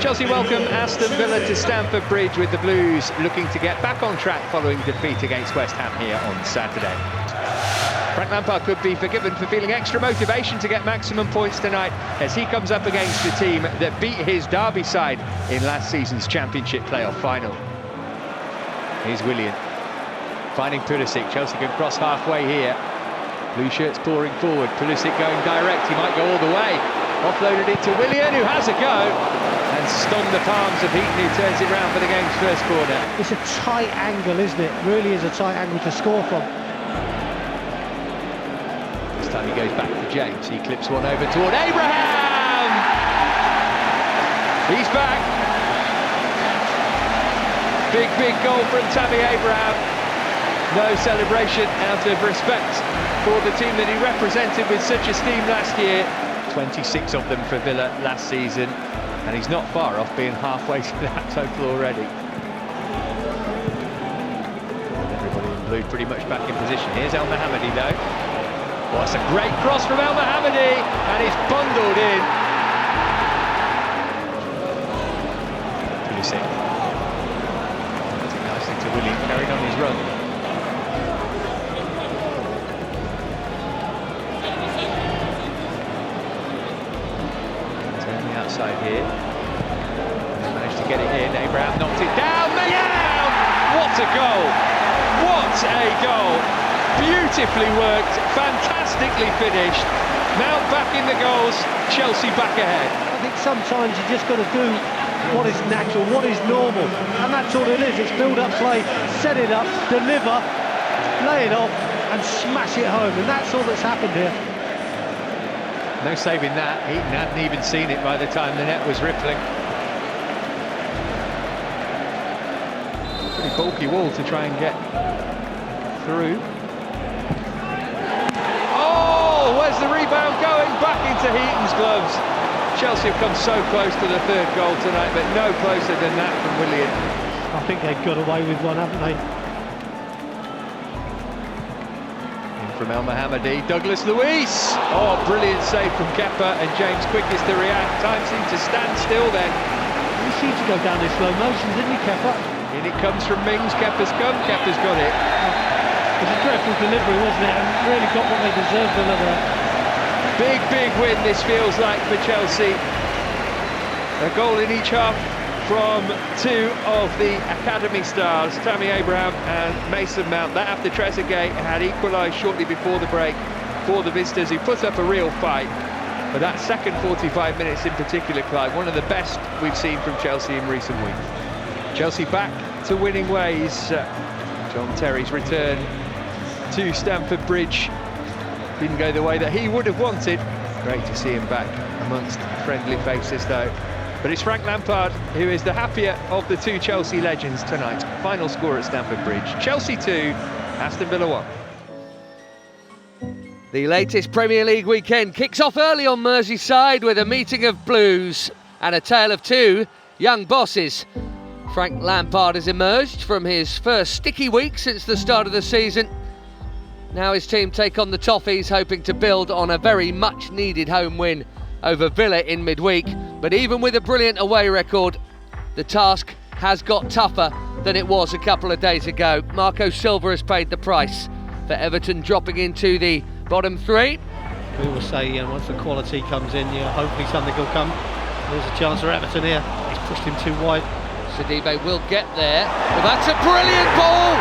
Chelsea welcome Aston Villa to Stamford Bridge, with the Blues looking to get back on track following defeat against West Ham here on Saturday. Frank Lampard could be forgiven for feeling extra motivation to get maximum points tonight as he comes up against the team that beat his Derby side in last season's Championship playoff final. Here's Willian finding Pulisic. Chelsea can cross halfway here. Blue shirts pouring forward. Pulisic going direct. He might go all the way. Offloaded it to Willian, who has a go and stung the palms of Heaton, who turns it round for the game's first corner. It's a tight angle, isn't it? Really is a tight angle to score from. This time he goes back to James. He clips one over toward Abraham. He's back. Big goal from Tammy Abraham. No celebration out of respect for the team that he represented with such esteem last year. 26 of them for Villa last season, and he's not far off being halfway to that total already. Everybody in blue pretty much back in position. Here's El Mohammadi though. Oh, that's a great cross from El Mohammadi, and he's bundled in. Pulisic. That's it nicely to Willian, carried on his run. Outside here, they managed to get it in. Abraham knocked it down. What a goal! What a goal! Beautifully worked, fantastically finished. Mount back in the goals, Chelsea back ahead. I think sometimes you just got to do what is natural, what is normal, and that's all it is. It's build up play, set it up, deliver, lay it off, and smash it home, and that's all that's happened here. No saving that. Heaton hadn't even seen it by the time the net was rippling. Pretty bulky wall to try and get through. Oh, where's the rebound going? Back into Heaton's gloves. Chelsea have come so close to the third goal tonight, but no closer than that from Willian. I think they've got away with one, haven't they? From El Mohammadi, Douglas Luiz. Oh, brilliant save from Kepa, and James quickest to react. Time seemed to stand still then. He seemed to go down in slow motion, didn't he, Kepa? In it comes from Mings. Kepa's come. Kepa's got it. It was a dreadful delivery, wasn't it? And really got what they deserved to deliver. Big win this feels like for Chelsea. A goal in each half from two of the academy stars, Tammy Abraham and Mason Mount. That after Trezeguet had equalised shortly before the break for the visitors, who put up a real fight. But that second 45 minutes in particular, Clive, one of the best we've seen from Chelsea in recent weeks. Chelsea back to winning ways. John Terry's return to Stamford Bridge didn't go the way that he would have wanted. Great to see him back amongst friendly faces though. But it's Frank Lampard who is the happier of the two Chelsea legends tonight. Final score at Stamford Bridge: Chelsea 2, Aston Villa 1. The latest Premier League weekend kicks off early on Merseyside with a meeting of Blues and a tale of two young bosses. Frank Lampard has emerged from his first sticky week since the start of the season. Now his team take on the Toffees, hoping to build on a very much needed home win over Villa in midweek. But even with a brilliant away record, the task has got tougher than it was a couple of days ago. Marco Silva has paid the price for Everton dropping into the bottom three. We will say, once the quality comes in, hopefully something will come. There's a chance for Everton here. He's pushed him too wide. Sidibe will get there, but that's a brilliant ball!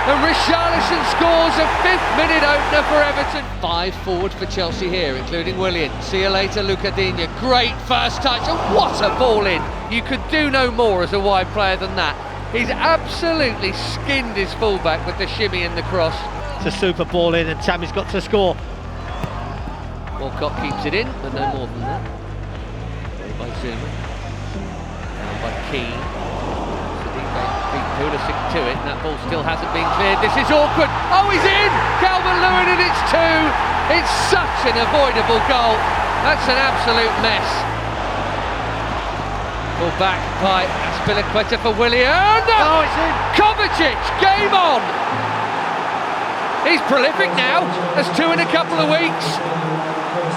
And Richarlison scores a 5th-minute opener for Everton. 5 forward for Chelsea here, including Willian. See you later, Luca Digne. Great first touch, and what a ball in! You could do no more as a wide player than that. He's absolutely skinned his fullback with the shimmy and the cross. It's a super ball in, and Tammy's got to score. Walcott keeps it in, but no more than that. By Zuma. Now by Keane. Beat Pulisic to it, and that ball still hasn't been cleared. This is awkward. Oh, he's in! Calvert-Lewin, and it's 2. It's such an avoidable goal. That's an absolute mess. Pulled back by Azpilicueta for Willian. Oh, it's in! Kovacic, game on! He's prolific now. That's 2 in a couple of weeks.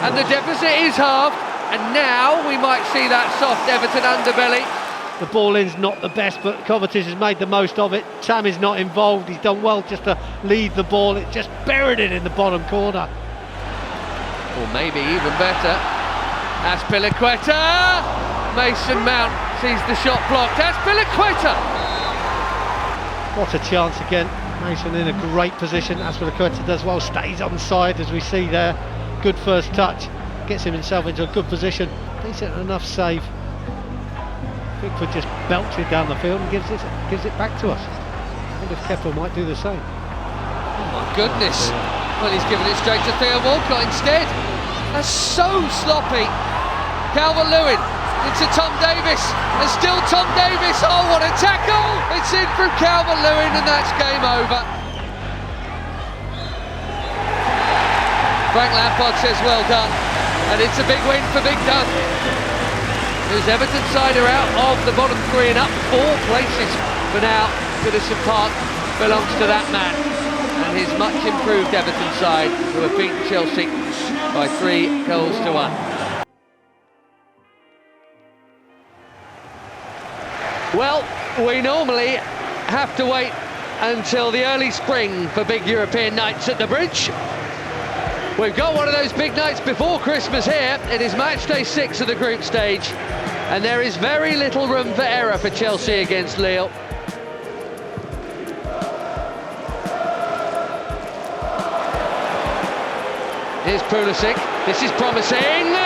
And the deficit is halved. and now we might see that soft Everton underbelly. The ball in's not the best, but Kovacic has made the most of it. Tammy's not involved. He's done well just to lead the ball. It just buried it in the bottom corner. Or maybe even better, Azpilicueta. Mason Mount sees the shot blocked. Azpilicueta. What a chance again. Mason in a great position. Azpilicueta does well, stays onside as we see there. Good first touch, gets himself into a good position. Decent enough save. Pickford just belts it down the field and gives it back to us. I wonder if Kepa might do the same. Oh my goodness. Well, he's given it straight to Theo Walcott instead. That's so sloppy. Calvert-Lewin into Tom Davis, and still Tom Davis. Oh, what a tackle! It's in from Calvert-Lewin, and that's game over. Frank Lampard says well done, and it's a big win for Big Dun. Whose Everton side are out of the bottom three and up 4 places for now. Goodison Park belongs to that man and his much improved Everton side, who have beaten Chelsea by 3 goals to 1. Well, we normally have to wait until the early spring for big European nights at the Bridge. We've got one of those big nights before Christmas here. It is match day 6 of the group stage, and there is very little room for error for Chelsea against Lille. Here's Pulisic. This is promising.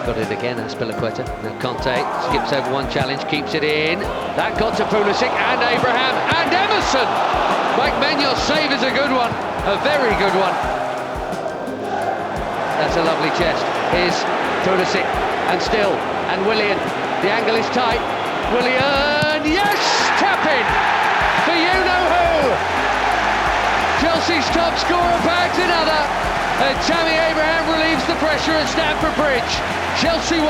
Got it again, Azpilicueta. Now Kanté skips over one challenge, keeps it in. That got to Pulisic and Abraham and Emerson. Mike Maignan save is a good one, a very good one. That's a lovely chest. Here's Pulisic and still, and Willian. The angle is tight. Willian, yes, tap in for you-know-who. Chelsea's top scorer bags another. And Tammy Abraham relieves the pressure at Stamford Bridge. Chelsea 1.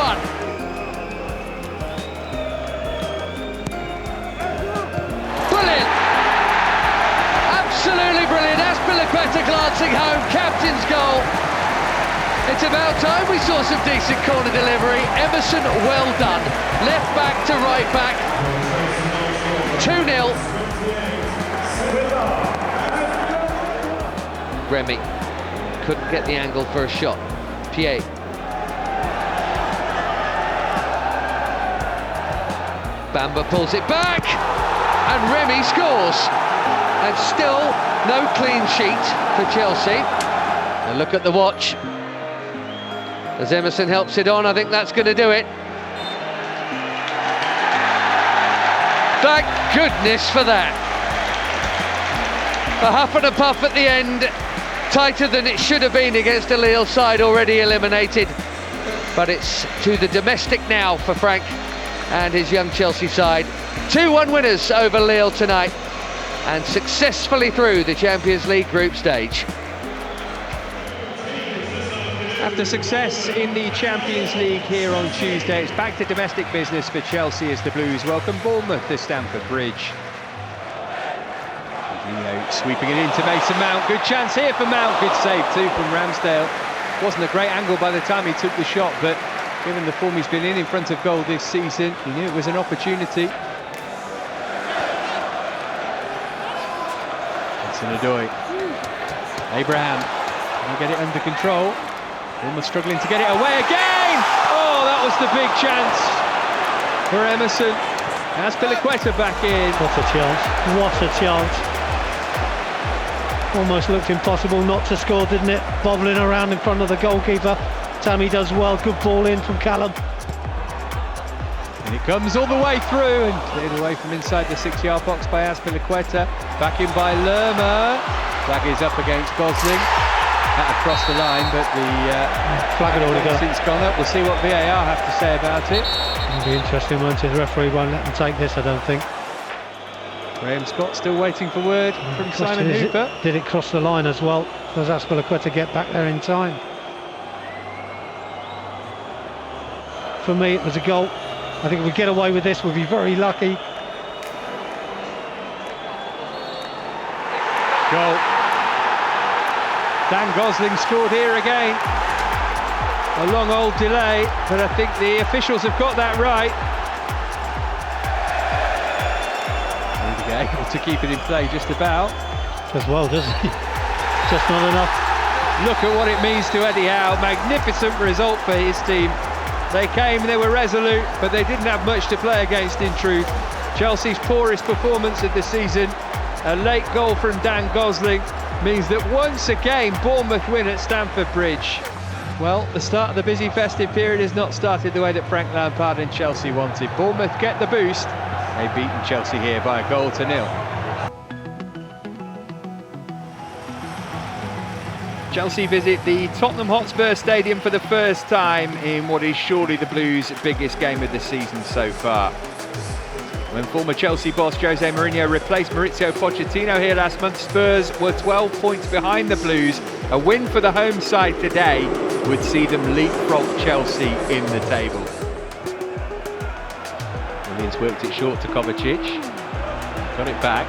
Brilliant! Absolutely brilliant. Azpilicueta glancing home, captain's goal. It's about time we saw some decent corner delivery. Emerson, well done. Left back to right back. 2-0. Remy couldn't get the angle for a shot. Pierre. Bamba pulls it back, and Remy scores. And still no clean sheet for Chelsea. And look at the watch. As Emerson helps it on, I think that's going to do it. Thank goodness for that. A huff and a puff at the end. Tighter than it should have been against a Lille side already eliminated. But it's to the domestic now for Frank and his young Chelsea side. 2-1 winners over Lille tonight and successfully through the Champions League group stage. After success in the Champions League here on Tuesday, it's back to domestic business for Chelsea as the Blues welcome Bournemouth to Stamford Bridge. Sweeping it into Mason Mount. Good chance here for Mount. Good save too from Ramsdale. Wasn't a great angle by the time he took the shot, but given the form he's been in front of goal this season, he knew it was an opportunity. Hudson-Odoi. Abraham will get it under control. Almost struggling to get it away again. Oh, that was the big chance for Emerson. Azpilicueta back in. What a chance. What a chance. Almost looked impossible not to score, didn't it? Bobbling around in front of the goalkeeper. Tammy does well, good ball in from Callum. And it comes all the way through and cleared away from inside the 6-yard box by Azpilicueta. Back in by Lerma. Flag is up against Gosling. That across the line, but the flag had already since gone up. We'll see what VAR have to say about it. It'll be interesting, won't it? The referee won't let them take this, I don't think. Graham Scott still waiting for word from Simon Hooper. Did it cross the line as well? Does Azpilicueta get back there in time? For me, it was a goal. I think if we get away with this, we'll be very lucky. Goal. Dan Gosling scored here again. A long old delay, but I think the officials have got that right. Able to keep it in play just about. As well, doesn't he? Just not enough. Look at what it means to Eddie Howe. Magnificent result for his team. They came, they were resolute, but they didn't have much to play against in truth. Chelsea's poorest performance of the season. A late goal from Dan Gosling means that once again Bournemouth win at Stamford Bridge. Well, the start of the busy festive period has not started the way that Frank Lampard and Chelsea wanted. Bournemouth get the boost. They've beaten Chelsea here by 1-0. Chelsea visit the Tottenham Hotspur Stadium for the first time in what is surely the Blues' biggest game of the season so far. When former Chelsea boss Jose Mourinho replaced Mauricio Pochettino here last month, Spurs were 12 points behind the Blues. A win for the home side today would see them leapfrog Chelsea in the table. Willian's worked it short to Kovacic. Got it back.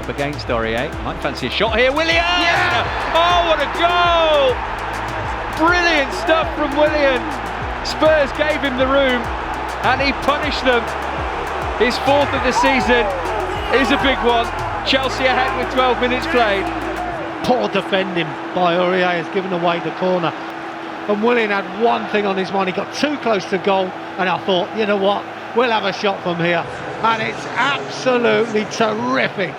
Up against Aurier. Might fancy a shot here. Willian! Yeah! Oh, what a goal! Brilliant stuff from Willian. Spurs gave him the room and he punished them. His fourth of the season is a big one. Chelsea ahead with 12 minutes played. Poor defending by Aurier has given away the corner. And Willian had one thing on his mind. He got too close to goal and I thought, you know what? We'll have a shot from here, and it's absolutely terrific.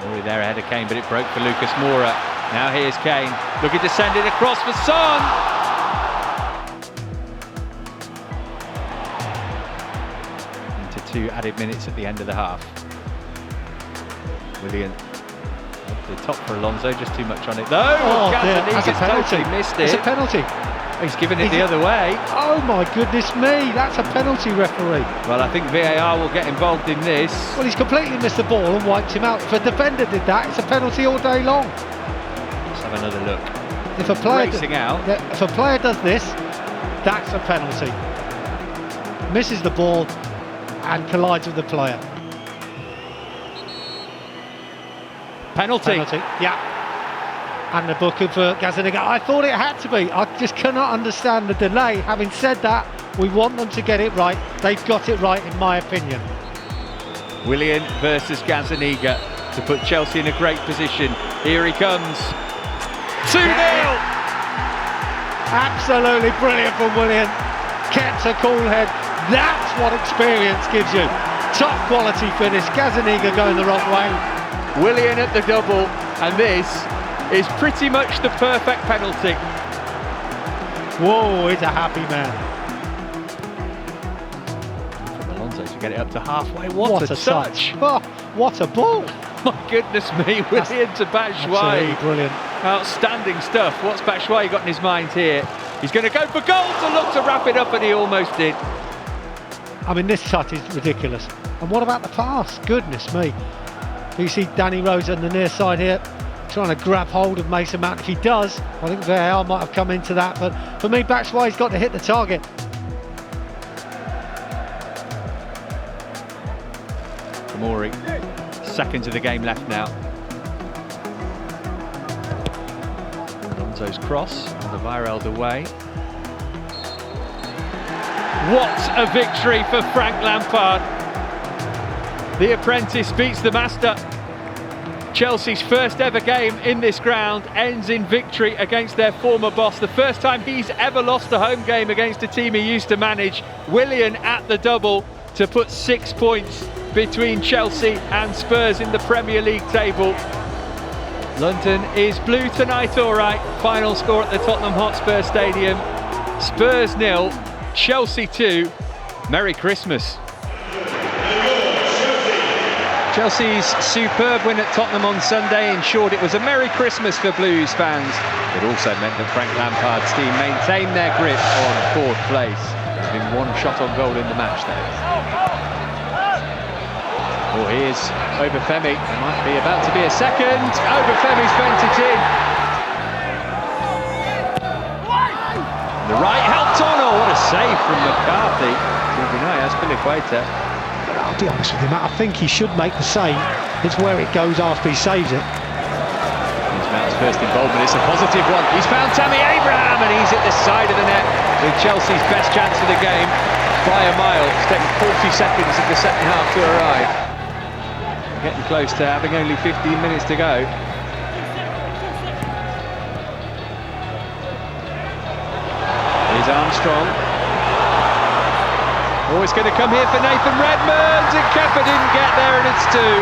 Already there ahead of Kane, but it broke for Lucas Moura. Now here's Kane, looking to send it across for Son. Into 2 added minutes at the end of the half. Willian up to the top for Alonso, just too much on it though. Oh, that's a penalty. Totally missed it. It's a penalty. He's given it the other way. Oh my goodness me, that's a penalty, referee. Well, I think VAR will get involved in this. Well, he's completely missed the ball and wiped him out. If a defender did that, it's a penalty all day long. Let's have another look. If a player racing out. If a player does this, that's a penalty. Misses the ball and collides with the player. Penalty. Yeah. And the booking for Gazzaniga. I thought it had to be. I just cannot understand the delay. Having said that, we want them to get it right. They've got it right, in my opinion. Willian versus Gazzaniga to put Chelsea in a great position. Here he comes. 2-0! Absolutely brilliant from Willian. Kept a cool head. That's what experience gives you. Top quality finish. Gazzaniga going the wrong way. Willian at the double, and this is pretty much the perfect penalty. Whoa, he's a happy man. From Alonso to get it up to halfway. What a touch. Oh, what a ball. My goodness me, Willian to Batshuayi. Absolutely brilliant. Outstanding stuff. What's Batshuayi got in his mind here? He's going to go for goal to look to wrap it up, and he almost did. I mean, this touch is ridiculous. And what about the pass? Goodness me. You see Danny Rose on the near side here, trying to grab hold of Mason Mount. If he does, I think VAR might have come into that, but for me, Batshuayi's got to hit the target. Tomori, seconds of the game left now. Alonso's cross, and the Alderweireld away. What a victory for Frank Lampard. The apprentice beats the master. Chelsea's first ever game in this ground ends in victory against their former boss. The first time he's ever lost a home game against a team he used to manage. Willian at the double to put 6 points between Chelsea and Spurs in the Premier League table. London is blue tonight, all right. Final score at the Tottenham Hotspur Stadium. Spurs 0, Chelsea 2. Merry Christmas. Chelsea's superb win at Tottenham on Sunday ensured it was a Merry Christmas for Blues fans. It also meant that Frank Lampard's team maintained their grip on 4th place. There's been 1 shot on goal in the match though. Oh, here's Obafemi. There might be about to be a second. Obafemi's bent it in. The right helped on. Oh, what a save from McCarthy. I'll be honest with him, I think he should make the save. It's where it goes after he saves it. Here's Mount's first involvement. It's a positive one. He's found Tammy Abraham and he's at the side of the net with Chelsea's best chance of the game by a mile. It's taken 40 seconds of the second half to arrive. Getting close to having only 15 minutes to go. Here's Armstrong. Oh, it's going to come here for Nathan Redmond, and Kepa didn't get there, and it's two.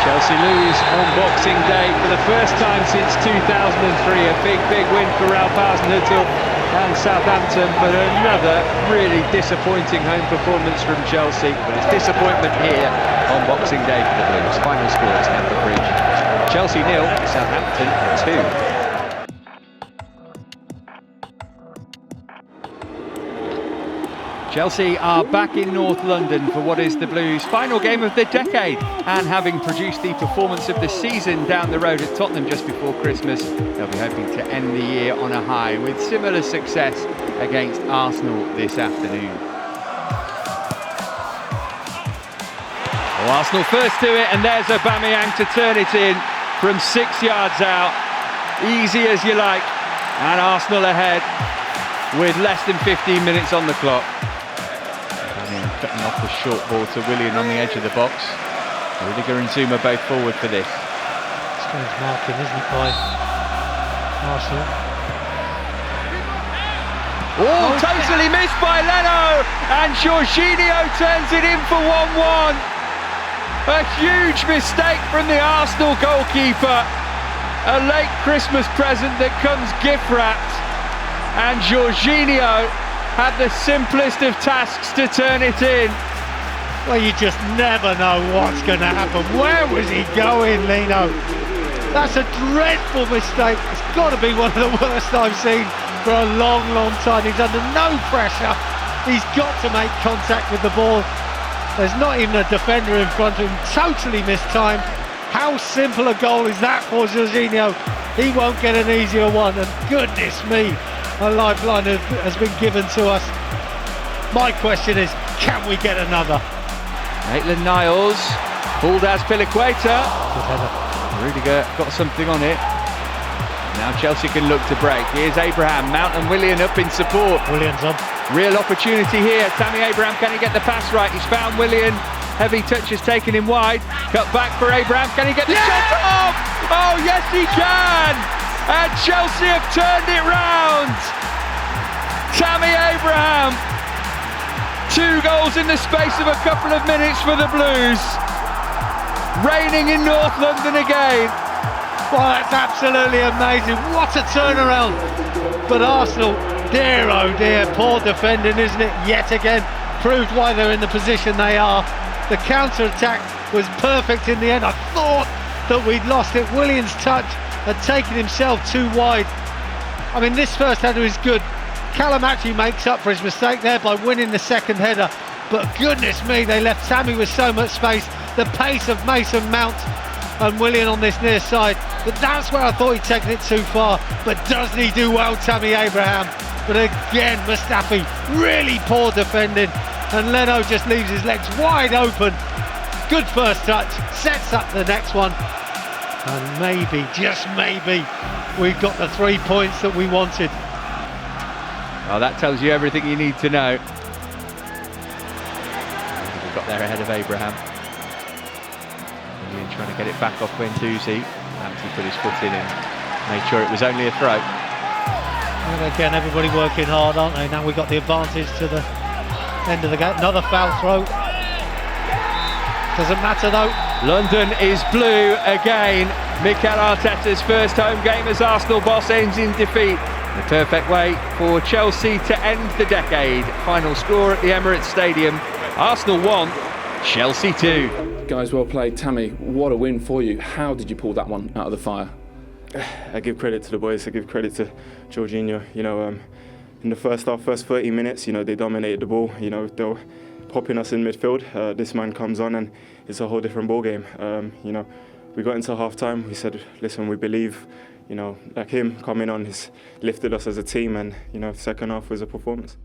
Chelsea lose on Boxing Day for the first time since 2003. A big win for Ralph Hasenhüttl and Southampton, but another really disappointing home performance from Chelsea. But it's disappointment here on Boxing Day for the Blues. Final score at Stamford Bridge: Chelsea 0, Southampton 2. Chelsea are back in North London for what is the Blues' final game of the decade, and having produced the performance of the season down the road at Tottenham just before Christmas, they'll be hoping to end the year on a high with similar success against Arsenal this afternoon. Well, Arsenal first do it, and there's Aubameyang to turn it in from 6 yards out. Easy as you like, and Arsenal ahead with less than 15 minutes on the clock. Cutting off the short ball to Willian on the edge of the box. Rudiger and Zuma both forward for this. Strange marking, isn't it, by Arsenal? Oh, totally missed by Leno, and Jorginho turns it in for 1-1. A huge mistake from the Arsenal goalkeeper. A late Christmas present that comes gift wrapped, and Jorginho had the simplest of tasks to turn it in. Well, you just never know what's going to happen. Where was he going, Leno? That's a dreadful mistake. It's got to be one of the worst I've seen for a long time. He's under no pressure. He's got to make contact with the ball. There's not even a defender in front of him. Totally missed time. How simple a goal is that for Jorginho? He won't get an easier one, and goodness me, a lifeline has been given to us. My question is, can we get another? Maitland-Niles, pulled as Piliqueta. Rudiger got something on it. Now Chelsea can look to break. Here's Abraham, Mount and Willian up in support. Willian's on. Real opportunity here. Tammy Abraham, can he get the pass right? He's found Willian. Heavy touch has taken him wide. Cut back for Abraham. Can he get the shot off? Oh, yes, he can. And Chelsea have turned it round. Tammy Abraham. 2 goals in the space of a couple of minutes for the Blues. Reigning in North London again. Well, that's absolutely amazing. What a turnaround. But Arsenal, dear oh dear, poor defending, isn't it? Yet again, proved why they're in the position they are. The counter-attack was perfect in the end. I thought that we'd lost it. Willian's touch had taken himself too wide. I mean, this first header is good. Callum actually makes up for his mistake there by winning the second header. But goodness me, they left Tammy with so much space. The pace of Mason Mount and Willian on this near side. But that's where I thought he'd taken it too far. But doesn't he do well, Tammy Abraham? But again, Mustafi, really poor defending. And Leno just leaves his legs wide open. Good first touch, sets up the next one. And maybe, just maybe, we've got the 3 points that we wanted. Well, that tells you everything you need to know. We've got there ahead of Abraham. Willian trying to get it back off Guendouzi. Lamptey put his foot in and made sure it was only a throw. And again, everybody working hard, aren't they? Now we've got the advantage to the end of the game. Another foul throw. Doesn't matter though. London is blue again. Mikel Arteta's first home game as Arsenal boss ends in defeat. The perfect way for Chelsea to end the decade. Final score at the Emirates Stadium: Arsenal 1, Chelsea 2. Guys, well played. Tammy, what a win for you. How did you pull that one out of the fire? I give credit to the boys. I give credit to Jorginho. You know, in the first half, first 30 minutes, you know, they dominated the ball. You know, they were popping us in midfield. This man comes on and it's a whole different ball game. You know, we got into half time. We said, listen, we believe. You know, like him coming on, he's lifted us as a team, and you know, second half was a performance.